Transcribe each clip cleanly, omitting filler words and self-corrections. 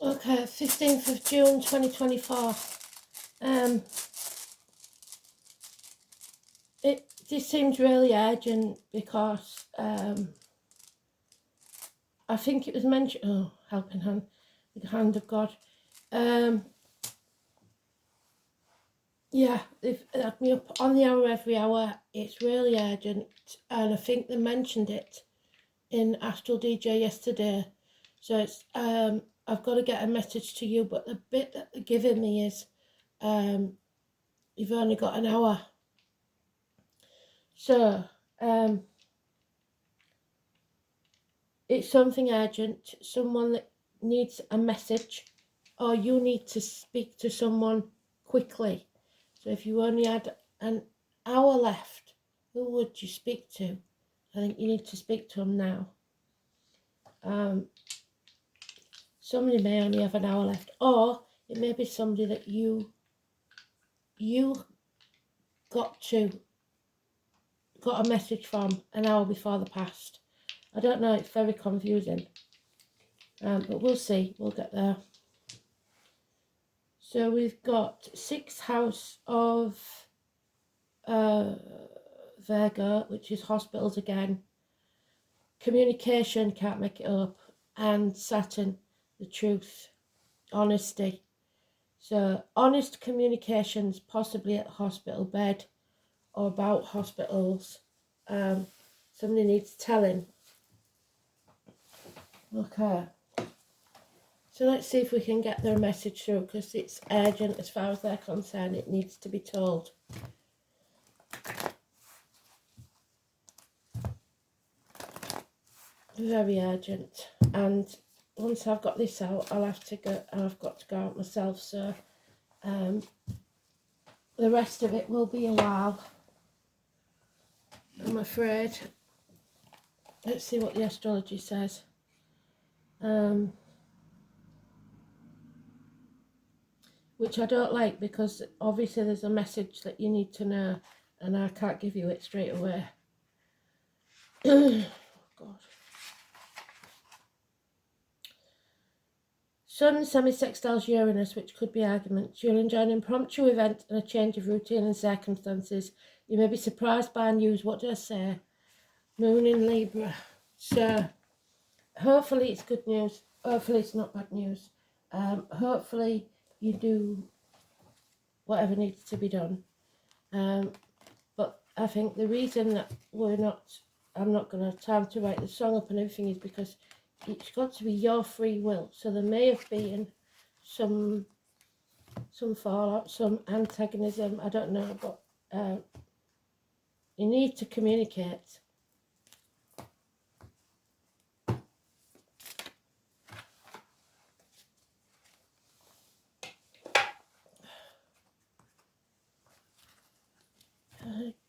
Okay, 15th of June 2024. This seems really urgent because I think it was mentioned. Oh, helping hand, the hand of God. Yeah, they've had me up on the hour every hour. It's really urgent, and I think they mentioned it in Astral DJ yesterday. So it's I've got to get a message to you, but the bit that they're giving me is you've only got an hour. So it's something urgent, someone that needs a message, or you need to speak to someone quickly. So if you only had an hour left, who would you speak to? I think you need to speak to them now. Somebody may only have an hour left, or it may be somebody that you got a message from an hour before they passed. I don't know, it's very confusing, but we'll see, we'll get there. So we've got 6th house of Virgo, which is hospitals again, communication, can't make it up, and Saturn, the truth, honesty. So honest communications, possibly at the hospital bed or about hospitals. Somebody needs telling. Okay. So let's see if we can get their message through, because it's urgent as far as they're concerned. It needs to be told. Very urgent. And once I've got this out, I'll have to go. I've got to go out myself. So the rest of it will be a while, I'm afraid. Let's see what the astrology says. Which I don't like, because obviously there's a message that you need to know, and I can't give you it straight away. Oh, God. Sun semi-sextiles Uranus, which could be arguments. You'll enjoy an impromptu event and a change of routine and circumstances. You may be surprised by news. What did I say? Moon in Libra. So hopefully it's good news. Hopefully it's not bad news. Hopefully you do whatever needs to be done. But I think the reason that I'm not going to have time to write the song up and everything is because it's got to be your free will. So there may have been some fallout, some antagonism, I don't know, but you need to communicate.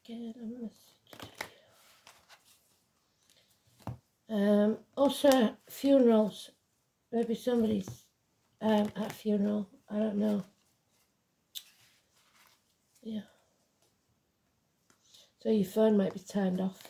Get a message. Also, funerals. Maybe somebody's at a funeral. I don't know. Yeah. So your phone might be turned off.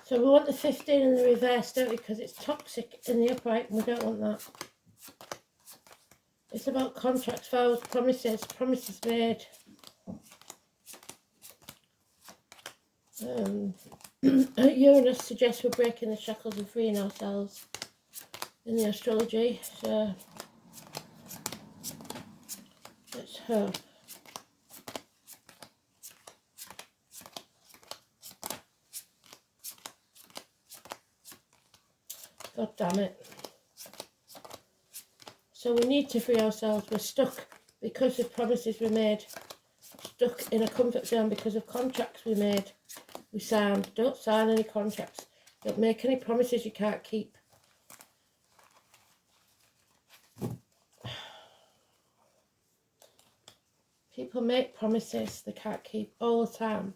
So we want the 15 in the reverse, don't we? Because it's toxic in the upright and we don't want that. It's about contracts, vows, promises made. Uranus suggests we're breaking the shackles and freeing ourselves in the astrology, so let's hope. God damn it. So we need to free ourselves. We're stuck because of promises we made. Stuck in a comfort zone because of contracts we made. We signed. Don't sign any contracts. Don't make any promises you can't keep. People make promises they can't keep all the time.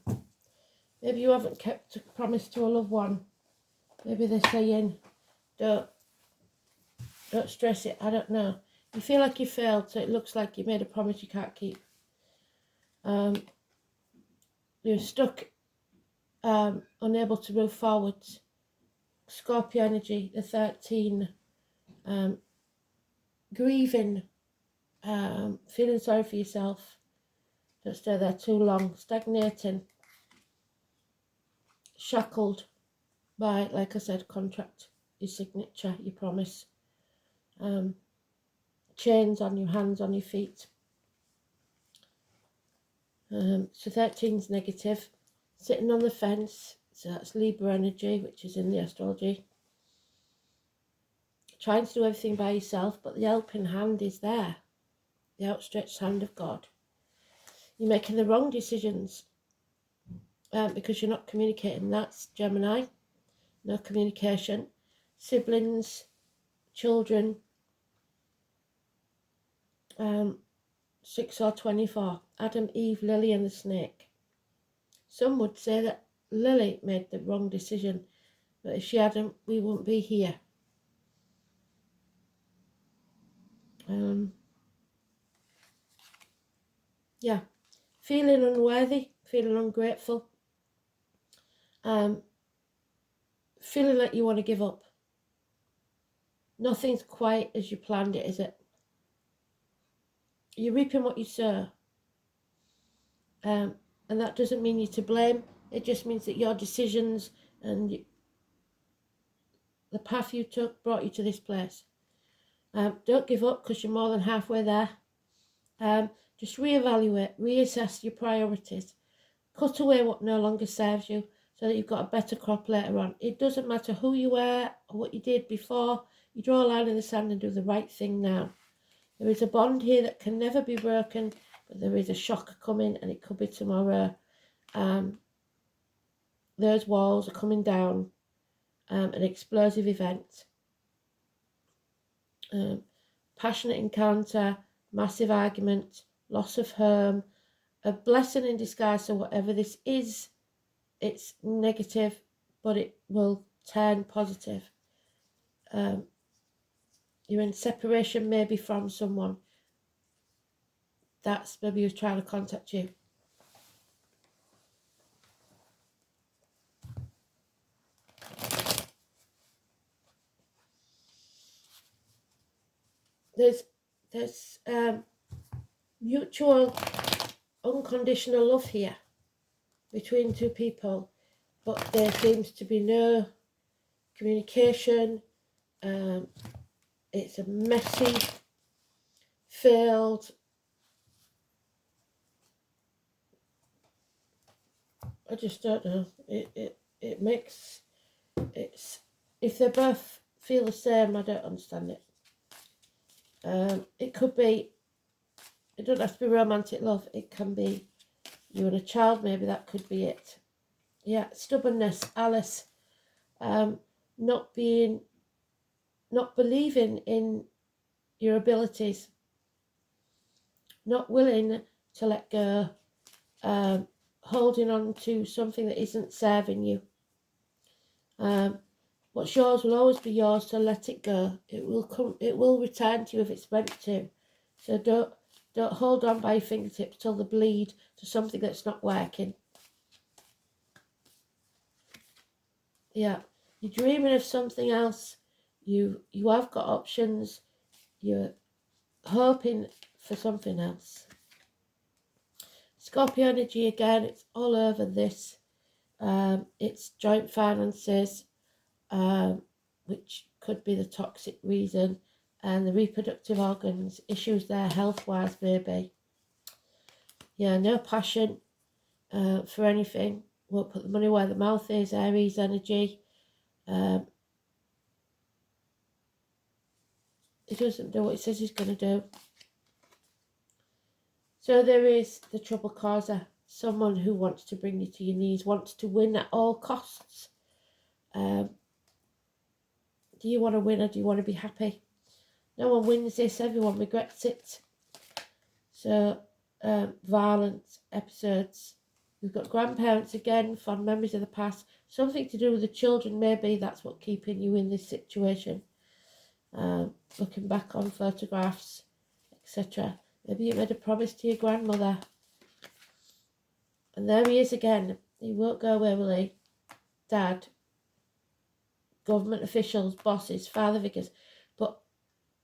Maybe you haven't kept a promise to a loved one. Maybe they're saying, don't stress it, I don't know. You feel like you failed, so it looks like you made a promise you can't keep. You're stuck, unable to move forwards. Scorpio energy, the 13, grieving, feeling sorry for yourself. Don't stay there too long. Stagnating, shackled by, like I said, contract, your signature, your promise. Chains on your hands, on your feet. So 13's negative. Sitting on the fence, so that's Libra energy, which is in the astrology. Trying to do everything by yourself, but the helping hand is there. The outstretched hand of God. You're making the wrong decisions because you're not communicating. That's Gemini. No communication. Siblings, children, 6 or 24. Adam, Eve, Lily and the snake. Some would say that Lily made the wrong decision, but if she hadn't, we wouldn't be here. Yeah, feeling unworthy, feeling ungrateful, feeling like you want to give up. Nothing's quite as you planned it, is it? You're reaping what you sow. And that doesn't mean you're to blame. It just means that your decisions and the path you took brought you to this place. Don't give up because you're more than halfway there. Just reevaluate, reassess your priorities. Cut away what no longer serves you so that you've got a better crop later on. It doesn't matter who you were or what you did before. You draw a line in the sand and do the right thing now. There is a bond here that can never be broken, but there is a shocker coming and it could be tomorrow. Those walls are coming down. An explosive event. Passionate encounter, massive argument, loss of home, a blessing in disguise. So whatever this is, it's negative, but it will turn positive. You're in separation maybe from someone. That's maybe who's trying to contact you. There's mutual unconditional love here between two people, but there seems to be no communication. It's a messy, failed, I just don't know. It makes, it's, if they both feel the same, I don't understand it. It could be, it doesn't have to be romantic love. It can be you and a child, maybe that could be it. Yeah, stubbornness, Alice. Not believing in your abilities. Not willing to let go. Holding on to something that isn't serving you. What's yours will always be yours, so let it go. It will come. It will return to you if it's meant to. So don't hold on by your fingertips till they bleed to something that's not working. Yeah, you're dreaming of something else. You have got options. You're hoping for something else. Scorpio energy again. It's all over this. It's joint finances, which could be the toxic reason, and the reproductive organs, issues there health-wise maybe. Yeah, no passion for anything. Won't put the money where the mouth is, Aries energy. He doesn't do what he says he's going to do. So there is the trouble causer, someone who wants to bring you to your knees, wants to win at all costs. Do you want to win or do you want to be happy? No one wins this, everyone regrets it. So, violent episodes. We've got grandparents again, fond memories of the past. Something to do with the children, maybe that's what keeping you in this situation. Looking back on photographs, etc. Maybe you made a promise to your grandmother. And there he is again. He won't go away, will he? Dad, government officials, bosses, father figures. But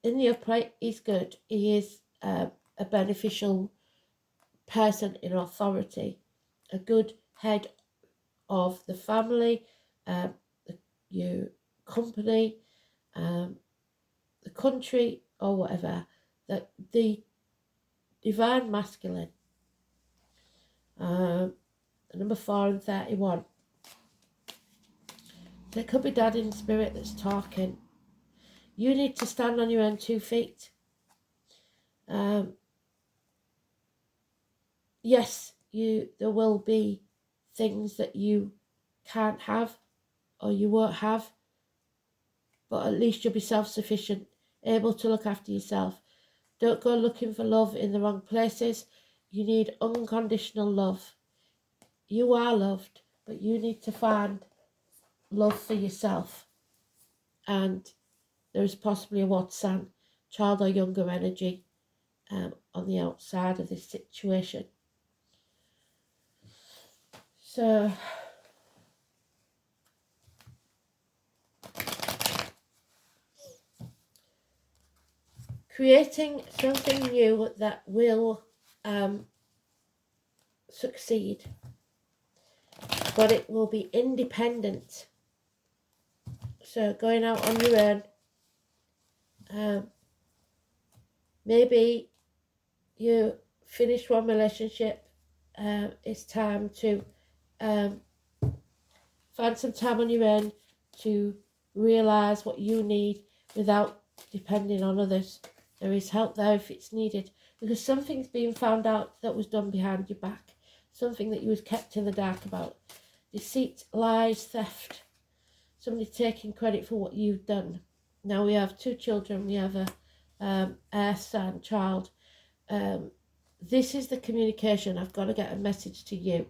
in the upright, he's good. He is a beneficial person in authority, a good head of the family, your company, the country, or whatever. That the divine masculine. Number 4 and 31. There could be dad in spirit that's talking. You need to stand on your own 2 feet. Yes, there will be things that you can't have or you won't have, but at least you'll be self-sufficient, able to look after yourself. Don't go looking for love in the wrong places. You need unconditional love. You are loved, but you need to find love for yourself. And there is possibly a Watson, child or younger energy on the outside of this situation. So, creating something new that will succeed, but it will be independent. So going out on your own, maybe you finish one relationship, it's time to find some time on your own to realise what you need without depending on others. There is help there if it's needed, because something's being found out that was done behind your back, something that you was kept in the dark about. Deceit, lies, theft, somebody taking credit for what you've done. Now we have 2 children, we have a heir son child. This is the communication. I've got to get a message to you.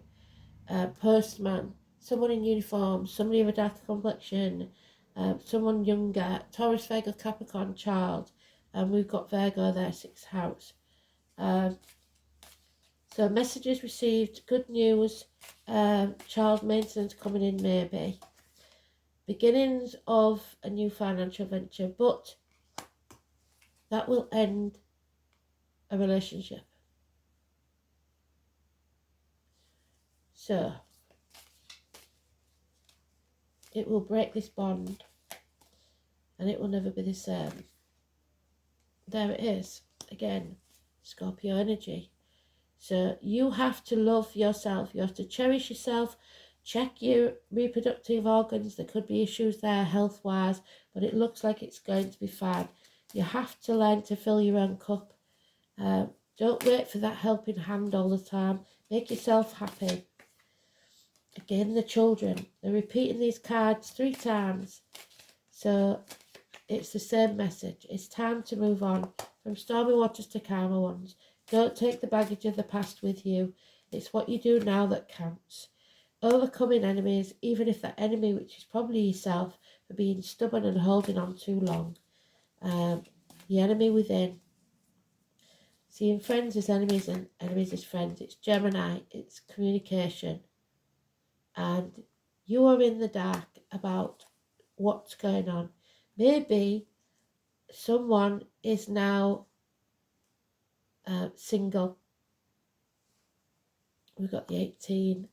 Postman, someone in uniform, somebody of a darker complexion, someone younger, Taurus, Virgo, Capricorn, child, and we've got Virgo there, 6th house. So messages received, good news, child maintenance coming in maybe. Beginnings of a new financial venture, but that will end a relationship. So, it will break this bond and it will never be the same. There it is, again, Scorpio energy. So you have to love yourself, you have to cherish yourself, check your reproductive organs. There could be issues there health-wise, but it looks like it's going to be fine. You have to learn to fill your own cup. Don't wait for that helping hand all the time. Make yourself happy. Again, the children, they're repeating these cards 3 times. So it's the same message. It's time to move on from stormy waters to calmer ones. Don't take the baggage of the past with you. It's what you do now that counts. Overcoming enemies, even if that enemy, which is probably yourself, for being stubborn and holding on too long. The enemy within. Seeing friends as enemies and enemies as friends. It's Gemini. It's communication. And you are in the dark about what's going on. Maybe someone is now single. We've got the 18.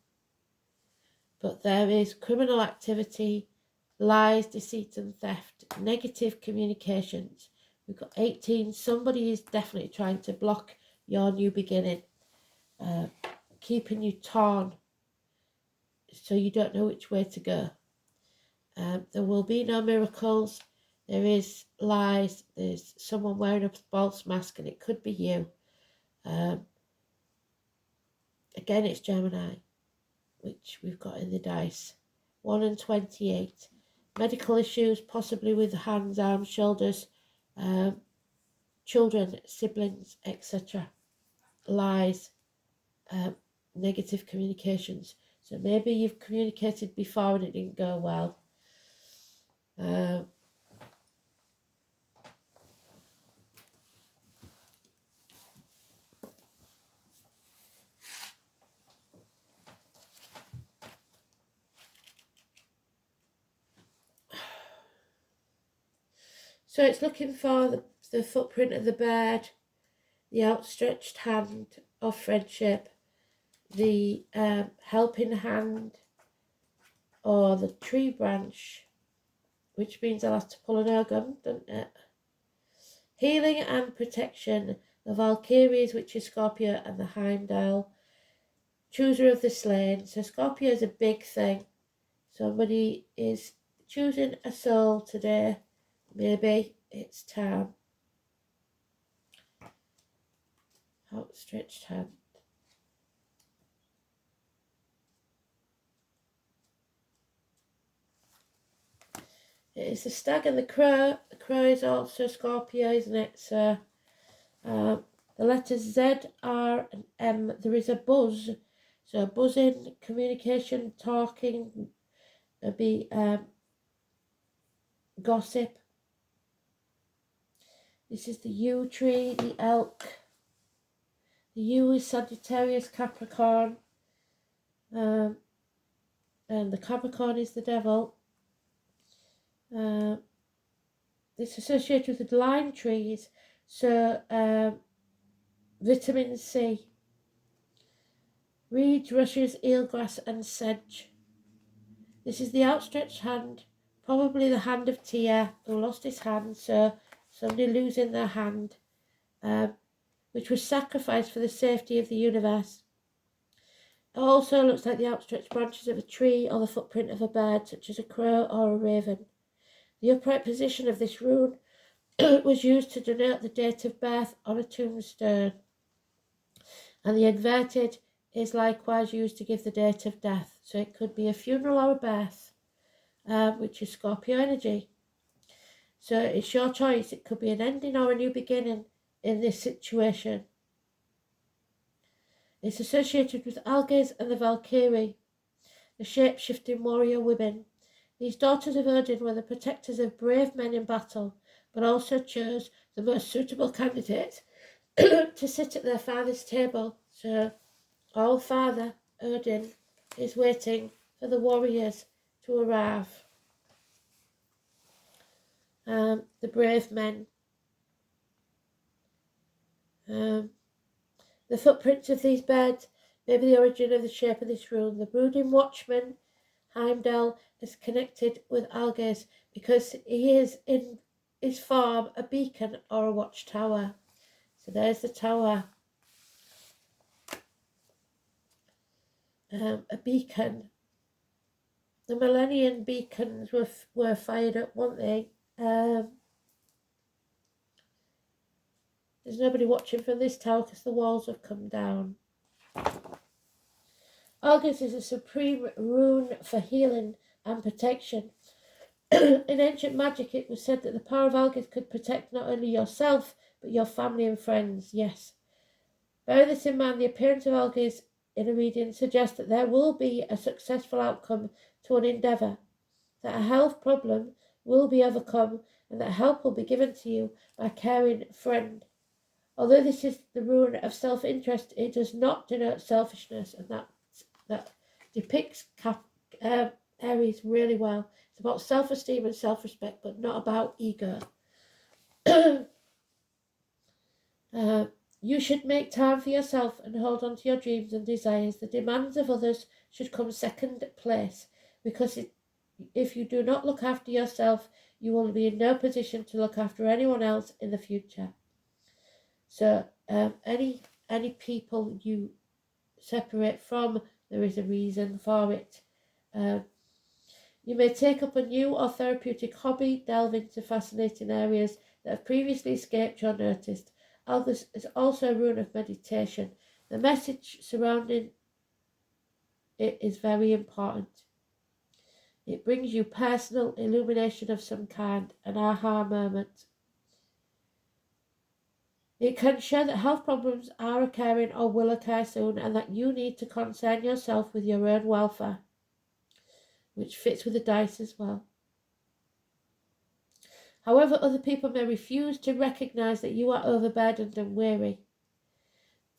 but there is criminal activity, lies, deceit and theft, negative communications. We've got 18. Somebody is definitely trying to block your new beginning, keeping you torn so you don't know which way to go. There will be no miracles. There is lies. There's someone wearing a false mask, and it could be you. Again, it's Gemini, which we've got in the dice. 1 and 28. Medical issues, possibly with hands, arms, shoulders, children, siblings, etc. Lies, negative communications. So maybe you've communicated before and it didn't go well. So it's looking for the footprint of the bird, the outstretched hand of friendship, the helping hand, or the tree branch, which means I'll have to pull an organ, doesn't it? Healing and protection, the Valkyries, which is Scorpio, and the Heimdall, chooser of the slain. So Scorpio is a big thing. Somebody is choosing a soul today. Maybe it's time. Outstretched hand. It is the stag and the crow. The crow is also Scorpio, isn't it? So the letters Z, R and M. There is a buzz. So buzzing, communication, talking, there'll be gossip. This is the yew tree, the elk. The yew is Sagittarius, Capricorn. And the Capricorn is the devil. It's associated with the lime trees. So vitamin C. Reeds, rushes, eelgrass and sedge. This is the outstretched hand. Probably the hand of Tia, who lost his hand. So somebody losing their hand, which was sacrificed for the safety of the universe. It also looks like the outstretched branches of a tree or the footprint of a bird, such as a crow or a raven. The upright position of this rune was used to denote the date of birth on a tombstone, and the inverted is likewise used to give the date of death. So it could be a funeral or a birth, which is Scorpio energy. So it's your choice. It could be an ending or a new beginning in this situation. It's associated with Alges and the Valkyrie, the shape-shifting warrior women. These daughters of Odin were the protectors of brave men in battle, but also chose the most suitable candidates to sit at their father's table. So all Father Odin is waiting for the warriors to arrive. The brave men. The footprints of these birds may be the origin of the shape of this rune. The brooding watchman, Heimdall, is connected with Alges because he is in his form a beacon or a watchtower. So there's the tower. A beacon. The Millennium beacons were fired up, weren't they? There's nobody watching from this tower because the walls have come down. Alges is a supreme rune for healing and protection. In ancient magic, it was said that the power of Alges could protect not only yourself, but your family and friends. Yes. Bear this in mind, the appearance of Alges in a reading suggests that there will be a successful outcome to an endeavour, that a health problem will be overcome, and that help will be given to you by a caring friend. Although this is the rune of self-interest, it does not denote selfishness, and that depicts Aries really well. It's about self-esteem and self-respect, but not about ego. You should make time for yourself and hold on to your dreams and desires. The demands of others should come second place, because if you do not look after yourself, you will be in no position to look after anyone else in the future. So any people you separate from, there is a reason for it. You may take up a new or therapeutic hobby, delve into fascinating areas that have previously escaped your notice. August is also a rune of meditation. The message surrounding it is very important. It brings you personal illumination of some kind, an aha moment. It can show that health problems are occurring or will occur soon, and that you need to concern yourself with your own welfare, which fits with the dice as well. However, other people may refuse to recognize that you are overburdened and weary.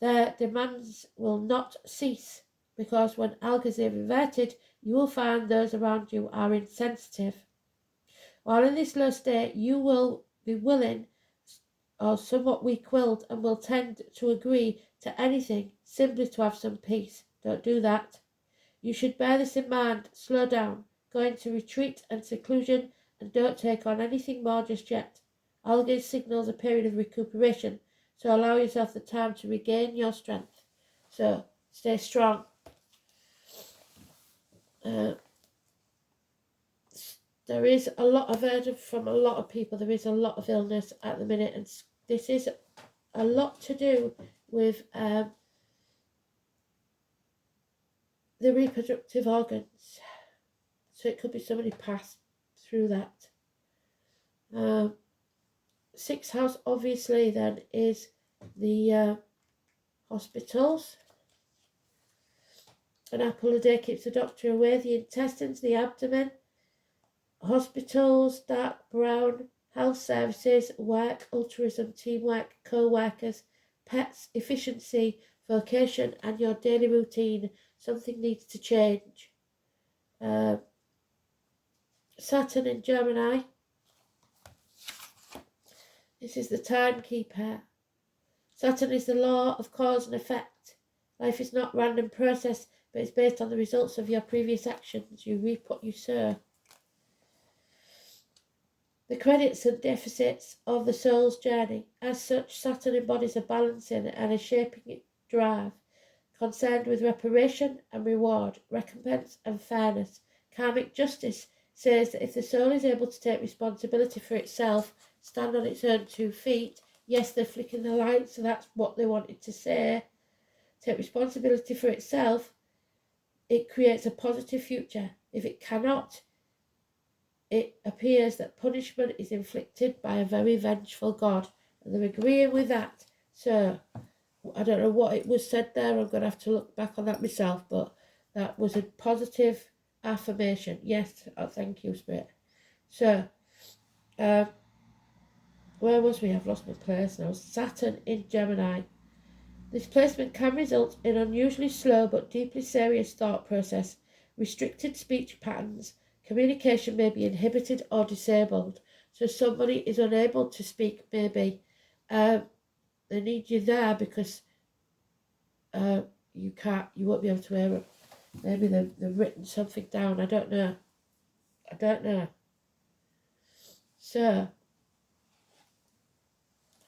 Their demands will not cease, because when algas is inverted, you will find those around you are insensitive. While in this low state, you will be willing or somewhat weak-willed and will tend to agree to anything simply to have some peace. Don't do that. You should bear this in mind. Slow down, go into retreat and seclusion, and don't take on anything more just yet. Algae signals a period of recuperation, so allow yourself the time to regain your strength. So stay strong. There is a lot of urgent from a lot of people. There is a lot of illness at the minute, and this is a lot to do with the reproductive organs. So it could be somebody passed through that. Sixth house, obviously, then is the hospitals. An apple a day keeps the doctor away. The intestines, the abdomen, hospitals, dark brown, health services, work, altruism, teamwork, co-workers, pets, efficiency, vocation, and your daily routine. Something needs to change. Saturn in Gemini. This is the timekeeper. Saturn is the law of cause and effect. Life is not a random process, but it's based on the results of your previous actions. You reap what you sow. The credits and deficits of the soul's journey. As such, Saturn embodies a balancing and a shaping drive, concerned with reparation and reward, recompense and fairness. Karmic justice says that if the soul is able to take responsibility for itself, stand on its own 2 feet, yes, they're flicking the light, so that's what they wanted to say, take responsibility for itself, it creates a positive future. If it cannot, it appears that punishment is inflicted by a very vengeful God, and they're agreeing with that. So I don't know what it was said there. I'm going to have to look back on that myself, but that was a positive affirmation. Yes, thank you, Spirit. So where was we? I've lost my place now. Saturn in Gemini. This placement can result in unusually slow but deeply serious thought process, restricted speech patterns. Communication may be inhibited or disabled. So somebody is unable to speak, maybe. They need you there because you won't be able to hear it. Maybe they've written something down. I don't know. So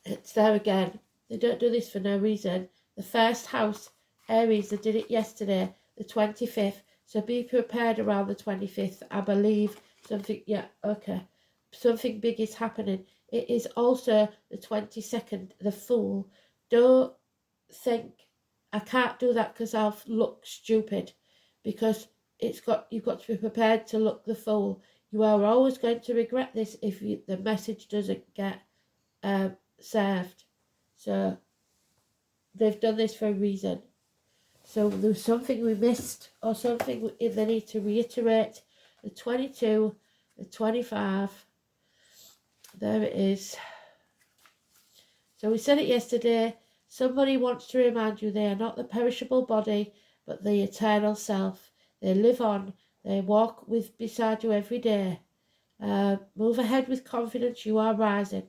it's there again. They don't do this for no reason. The first house, Aries, they did it yesterday, the 25th. So be prepared around the 25th. I believe something, yeah, okay. Something big is happening. It is also the 22nd, the Fool. Don't think, I can't do that because I'll look stupid. Because you've got to be prepared to look the Fool. You are always going to regret this if the message doesn't get served. So they've done this for a reason. So there's something we missed or something they need to reiterate. The 22, the 25, there it is. So we said it yesterday. Somebody wants to remind you they are not the perishable body, but the eternal self. They live on. They walk beside you every day. Move ahead with confidence. You are rising.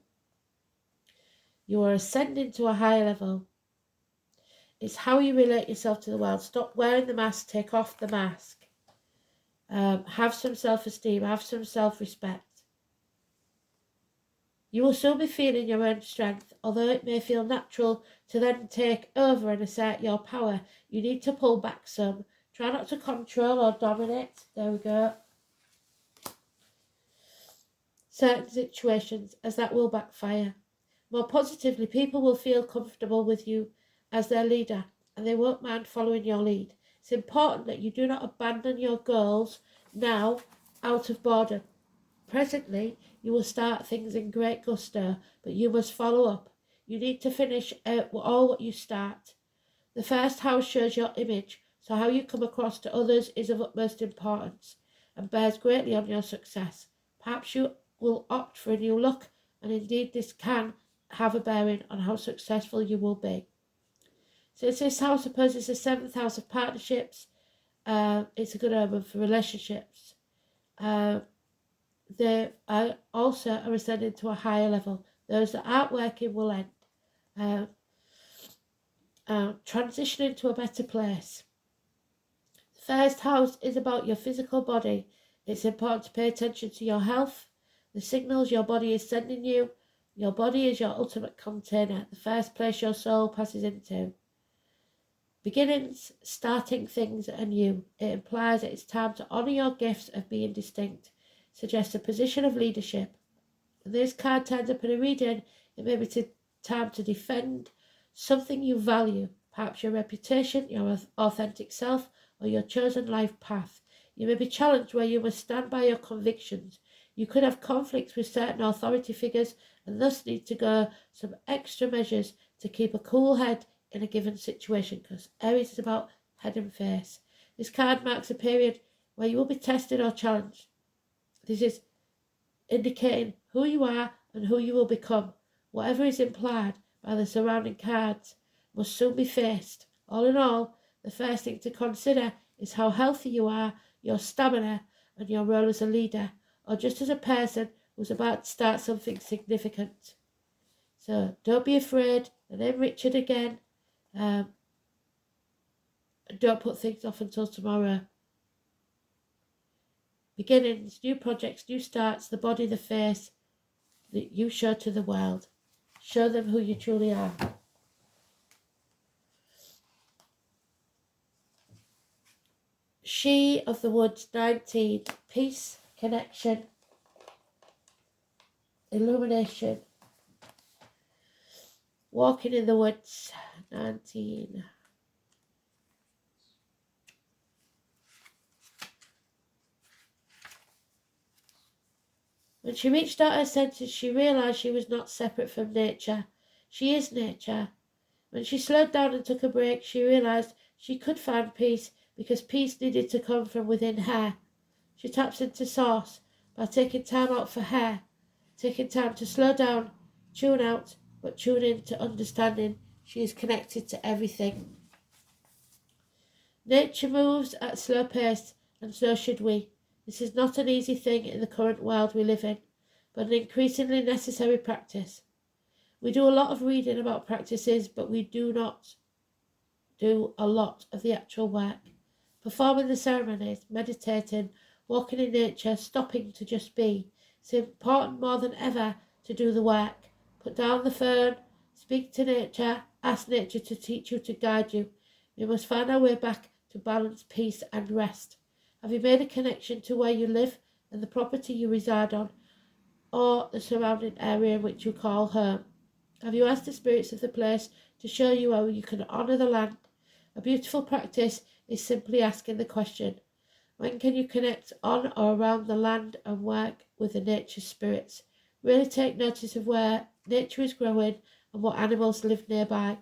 You are ascending to a higher level. It's how you relate yourself to the world. Stop wearing the mask, take off the mask. Have some self-esteem, have some self-respect. You will still be feeling your own strength, although it may feel natural to then take over and assert your power. You need to pull back some. Try not to control or dominate. There we go. Certain situations, as that will backfire. More positively, people will feel comfortable with you as their leader, and they won't mind following your lead. It's important that you do not abandon your goals now out of boredom. Presently, you will start things in great gusto, but you must follow up. You need to finish all what you start. The first house shows your image, so how you come across to others is of utmost importance and bears greatly on your success. Perhaps you will opt for a new look, and indeed this can have a bearing on how successful you will be. Since this house opposes the 7th house of partnerships, it's a good omen for relationships. They are also ascending to a higher level. Those that aren't working will end. Transitioning to a better place. The first house is about your physical body. It's important to pay attention to your health, the signals your body is sending you. Your body is your ultimate container, the first place your soul passes into. Beginnings, starting things anew. It implies that it's time to honour your gifts of being distinct. Suggests a position of leadership. When this card turns up in a reading, it may be time to defend something you value, perhaps your reputation, your authentic self, or your chosen life path. You may be challenged where you must stand by your convictions. You could have conflicts with certain authority figures and thus need to go some extra measures to keep a cool head in a given situation, because Aries is about head and face. This card marks a period where you will be tested or challenged. This is indicating who you are and who you will become. Whatever is implied by the surrounding cards must soon be faced. All in all, the first thing to consider is how healthy you are, your stamina, and your role as a leader, or just as a person who's about to start something significant. So don't be afraid. The name Richard again. Don't put things off until tomorrow. Beginnings, new projects, new starts, the body, the face that you show to the world. Show them who you truly are. She of the Woods, 19. Peace, connection, illumination. Walking in the Woods, 19. When she reached out her senses, she realised she was not separate from nature. She is nature. When she slowed down and took a break, she realised she could find peace, because peace needed to come from within her. She taps into source by taking time out for her, taking time to slow down, tune out, but tune in to understanding she is connected to everything. Nature moves at a slow pace, and so should we. This is not an easy thing in the current world we live in, but an increasingly necessary practice. We do a lot of reading about practices, but we do not do a lot of the actual work. Performing the ceremonies, meditating, walking in nature, stopping to just be. It's important more than ever to do the work. Put down the phone, speak to nature, ask nature to teach you, to guide you. We must find our way back to balance, peace and rest. Have you made a connection to where you live and the property you reside on, or the surrounding area in which you call home? Have you asked the spirits of the place to show you how you can honour the land? A beautiful practice is simply asking the question, when can you connect on or around the land and work with the nature spirits? Really take notice of where nature is growing and what animals live nearby.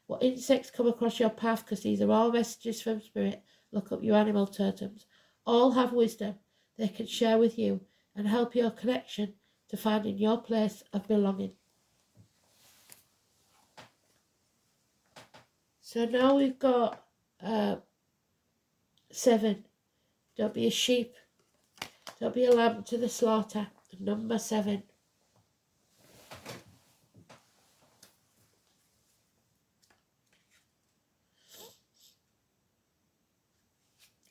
What insects come across your path, because these are all messages from spirit. Look up your animal totems. All have wisdom they can share with you and help your connection to finding your place of belonging. So now we've got 7. Don't be a sheep. Don't be a lamb to the slaughter. Number 7.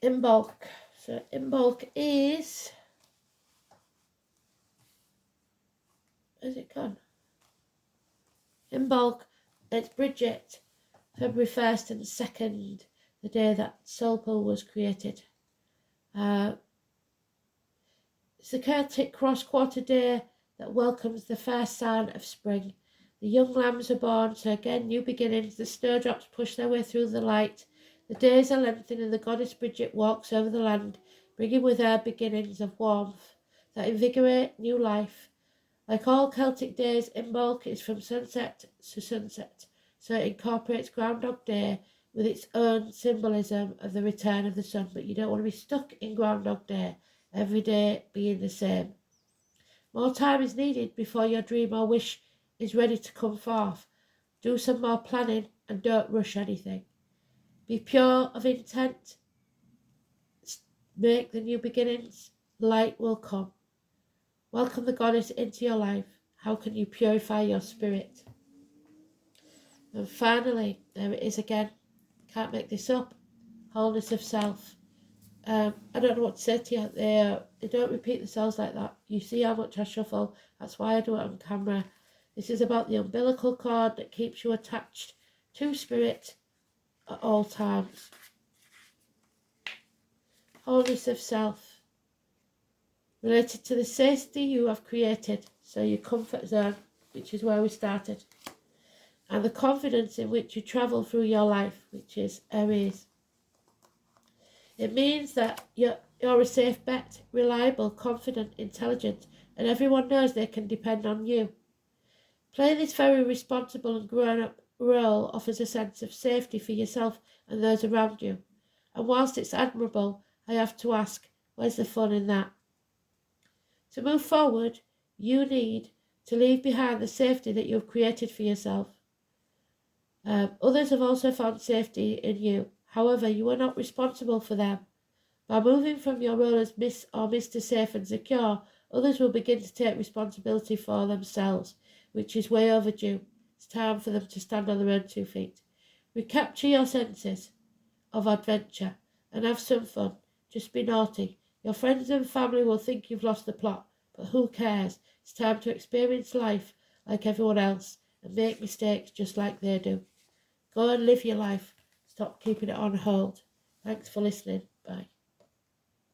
in bulk. So in bulk is, where's it gone? In bulk, it's Bridget, February 1st and 2nd, the day that Soul Pool was created. It's the Celtic cross-quarter day that welcomes the first sign of spring. The young lambs are born, so again, new beginnings. The snowdrops push their way through the light. The days are lengthened and the goddess Bridget walks over the land, bringing with her beginnings of warmth that invigorate new life. Like all Celtic days, Imbolc is from sunset to sunset, so it incorporates Groundhog Day with its own symbolism of the return of the sun. But you don't want to be stuck in Groundhog Day, every day being the same. More time is needed before your dream or wish is ready to come forth. Do some more planning and don't rush anything. Be pure of intent. Make the new beginnings. Light will come. Welcome the goddess into your life. How can you purify your spirit? And finally, there it is again. Can't make this up. Wholeness of self. I don't know what to say to you. They don't repeat themselves like that. You see how much I shuffle. That's why I do it on camera. This is about the umbilical cord that keeps you attached to spirit at all times. Wholeness of self. Related to the safety you have created, so your comfort zone, which is where we started, and the confidence in which you travel through your life, which is Aries. It means that you're a safe bet, reliable, confident, intelligent, and everyone knows they can depend on you. Playing this very responsible and grown-up role offers a sense of safety for yourself and those around you. And whilst it's admirable, I have to ask, where's the fun in that? To move forward, you need to leave behind the safety that you've created for yourself. Others have also found safety in you. However, you are not responsible for them. By moving from your role as Miss or Mr. Safe and Secure, others will begin to take responsibility for themselves, which is way overdue. It's time for them to stand on their own 2 feet. Recapture your senses of adventure and have some fun. Just be naughty. Your friends and family will think you've lost the plot, but who cares? It's time to experience life like everyone else and make mistakes just like they do. Go and live your life. Stop keeping it on hold. Thanks for listening. Bye.